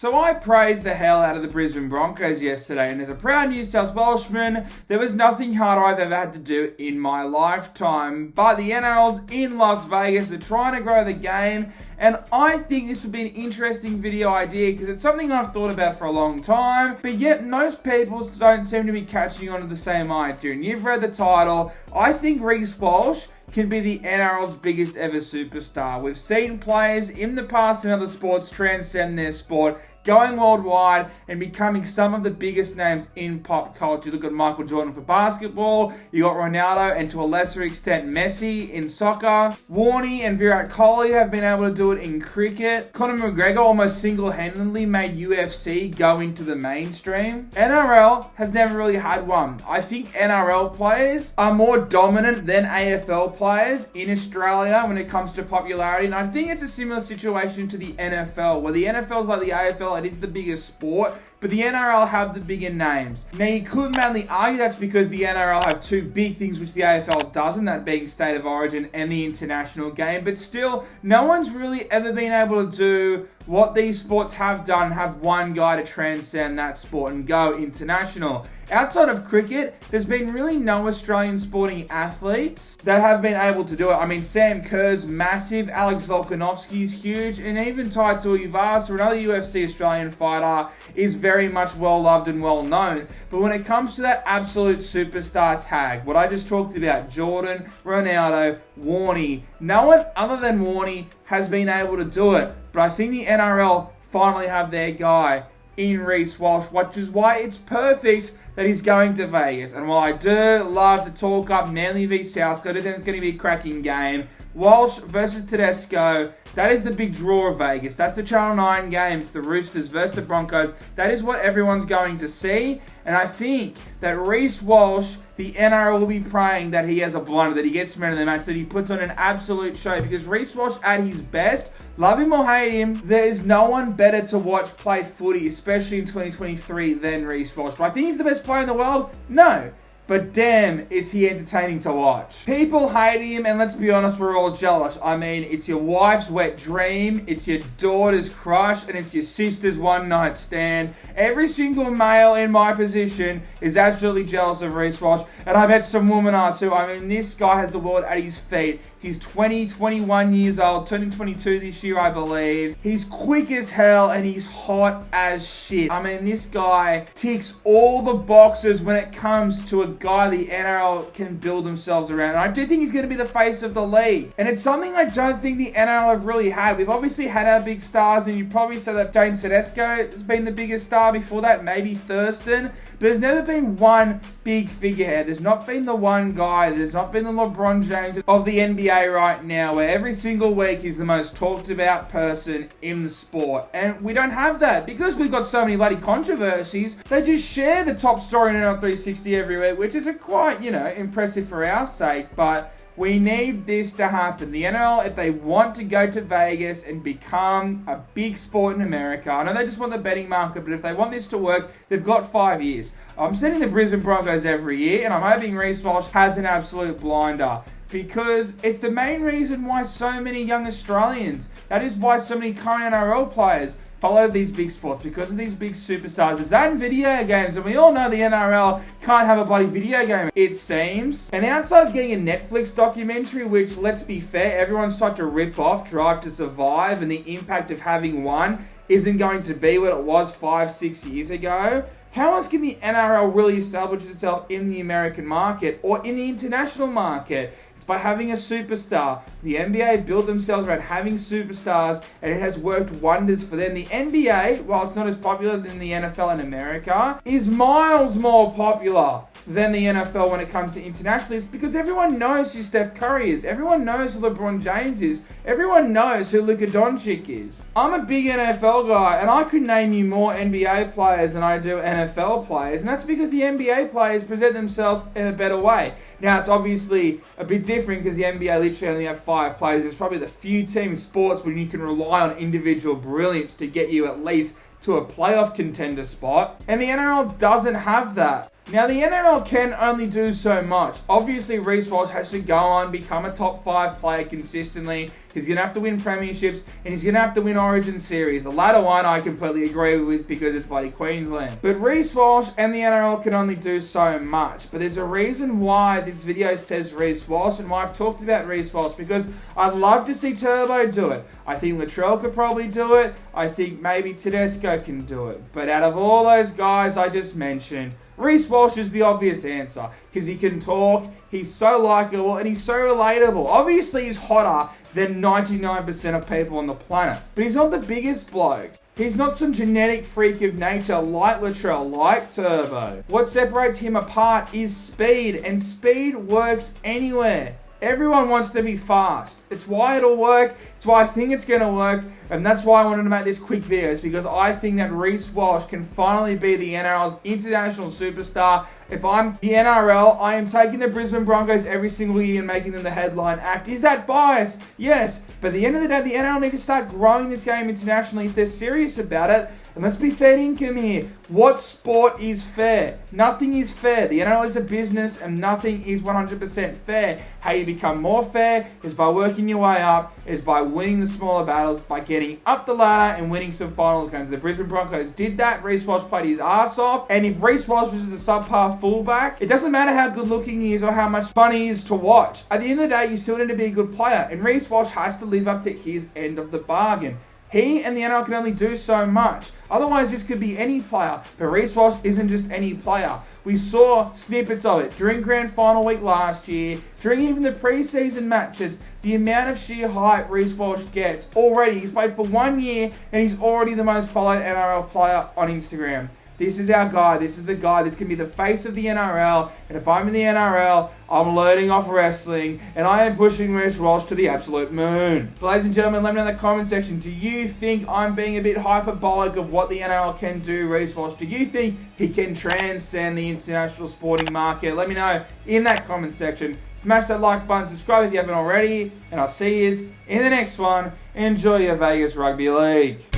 So I praised the hell out of the Brisbane Broncos yesterday, and as a proud New South Welshman, there was nothing harder I've ever had to do in my lifetime. But the NRL's in Las Vegas, they're trying to grow the game, and I think this would be an interesting video idea because it's something I've thought about for a long time, but yet most people don't seem to be catching on to the same idea. And you've read the title. I think Reece Walsh can be the NRL's biggest ever superstar. We've seen players in the past in other sports transcend their sport, going worldwide and becoming some of the biggest names in pop culture. Look at Michael Jordan for basketball, you got Ronaldo, and to a lesser extent Messi in soccer. Warney and Virat Kohli have been able to do it in cricket. Conor McGregor almost single-handedly made UFC go into the mainstream. NRL has never really had one. I think NRL players are more dominant than AFL players in Australia when it comes to popularity, and I think it's a similar situation to the NFL, where the NFL is like the AFL. It is the biggest sport, but the NRL have the bigger names. Now, you could mainly argue that's because the NRL have two big things which the AFL doesn't, that being state of origin and the international game, but still, no one's really ever been able to do what these sports have done, have one guy to transcend that sport and go international. Outside of cricket, there's been really no Australian sporting athletes that have been able to do it. I mean, Sam Kerr's massive, Alex Volkanovski's huge, and even Tai Tuivasa, another UFC Australian fighter, is very much well loved and well known. But when it comes to that absolute superstar tag, what I just talked about, Jordan, Ronaldo, Warney, no one other than Warney has been able to do it. But I think the NRL finally have their guy in Reece Walsh, which is why it's perfect that he's going to Vegas. And while I do love to talk up Manly v Southcote, I think it's going to be a cracking game. Walsh versus Tedesco, that is the big draw of Vegas. That's the Channel 9 game. It's the Roosters versus the Broncos. That is what everyone's going to see. And I think that Reece Walsh, the NRL will be praying that he has a blunder, that he gets man of the match, that he puts on an absolute show. Because Reece Walsh at his best, love him or hate him, there is no one better to watch play footy, especially in 2023, than Reece Walsh. Do I think he's the best player in the world? No. But damn, is he entertaining to watch. People hate him, and let's be honest, we're all jealous. I mean, it's your wife's wet dream, it's your daughter's crush, and it's your sister's one-night stand. Every single male in my position is absolutely jealous of Reece Walsh, and I bet some women are too. I mean, this guy has the world at his feet. He's 21 years old, turning 22 this year, I believe. He's quick as hell, and he's hot as shit. I mean, this guy ticks all the boxes when it comes to a guy the NRL can build themselves around. And I do think he's going to be the face of the league. And it's something I don't think the NRL have really had. We've obviously had our big stars, and you probably say that James Tedesco has been the biggest star before that, maybe Thurston. But there's never been one big figurehead. There's not been the one guy. There's not been the LeBron James of the NBA right now, where every single week he's the most talked about person in the sport. And we don't have that because we've got so many bloody controversies. They just share the top story in NRL 360 every week, which is a quite, impressive for our sake, but we need this to happen. The NRL, if they want to go to Vegas and become a big sport in America, I know they just want the betting market, but if they want this to work, they've got 5 years. I'm sending the Brisbane Broncos every year, and I'm hoping Reece Walsh has an absolute blinder, because it's the main reason why so many young Australians, that is why so many current NRL players follow these big sports, because of these big superstars. There's that in video games, and we all know the NRL can't have a bloody video game, it seems. And outside of getting a Netflix documentary, which, let's be fair, everyone's tried to rip off Drive to Survive, and the impact of having one isn't going to be what it was 5-6 years ago, how else can the NRL really establish itself in the American market or in the international market? It's by having a superstar. The NBA built themselves around having superstars, and it has worked wonders for them. The NBA, while it's not as popular than the NFL in America, is miles more popular than the NFL when it comes to internationally. It's because everyone knows who Steph Curry is. Everyone knows who LeBron James is. Everyone knows who Luka Doncic is. I'm a big NFL guy, and I could name you more NBA players than I do NFL players, and that's because the NBA players present themselves in a better way. Now, it's obviously a bit different because the NBA literally only have 5 players. It's probably the few team sports where you can rely on individual brilliance to get you at least to a playoff contender spot, and the NRL doesn't have that. Now, the NRL can only do so much. Obviously, Reece Walsh has to go on, become a top 5 player consistently. He's going to have to win premierships, and he's going to have to win Origin Series. The latter one I completely agree with because it's bloody Queensland. But Reece Walsh and the NRL can only do so much. But there's a reason why this video says Reece Walsh, and why I've talked about Reece Walsh, because I'd love to see Turbo do it. I think Latrell could probably do it. I think maybe Tedesco can do it. But out of all those guys I just mentioned, Reece Walsh is the obvious answer because he can talk, he's so likable, and he's so relatable. Obviously, he's hotter than 99% of people on the planet, but he's not the biggest bloke. He's not some genetic freak of nature like Latrell, like Turbo. What separates him apart is speed, and speed works anywhere. Everyone wants to be fast. It's why it'll work. It's why I think it's going to work. And that's why I wanted to make this quick video. Is because I think that Reece Walsh can finally be the NRL's international superstar. If I'm the NRL, I am taking the Brisbane Broncos every single year and making them the headline act. Is that bias? Yes. But at the end of the day, the NRL need to start growing this game internationally if they're serious about it. And let's be fair income here. What sport is fair? Nothing is fair. The NRL is a business and nothing is 100% fair. How you become more fair is by working your way up, is by winning the smaller battles, by getting up the ladder and winning some finals games. The Brisbane Broncos did that. Reece Walsh played his ass off. And if Reece Walsh was just a subpar fullback, it doesn't matter how good looking he is or how much fun he is to watch. At the end of the day, you still need to be a good player. And Reece Walsh has to live up to his end of the bargain. He and the NRL can only do so much. Otherwise, this could be any player. But Reece Walsh isn't just any player. We saw snippets of it during grand final week last year, during even the preseason matches. The amount of sheer hype Reece Walsh gets already. He's played for 1 year and he's already the most followed NRL player on Instagram. This is our guy. This is the guy. This can be the face of the NRL. And if I'm in the NRL, I'm learning off wrestling. And I am pushing Reece Walsh to the absolute moon. Ladies and gentlemen, let me know in the comment section. Do you think I'm being a bit hyperbolic of what the NRL can do, Reece Walsh? Do you think he can transcend the international sporting market? Let me know in that comment section. Smash that like button. Subscribe if you haven't already. And I'll see you in the next one. Enjoy your Vegas Rugby League.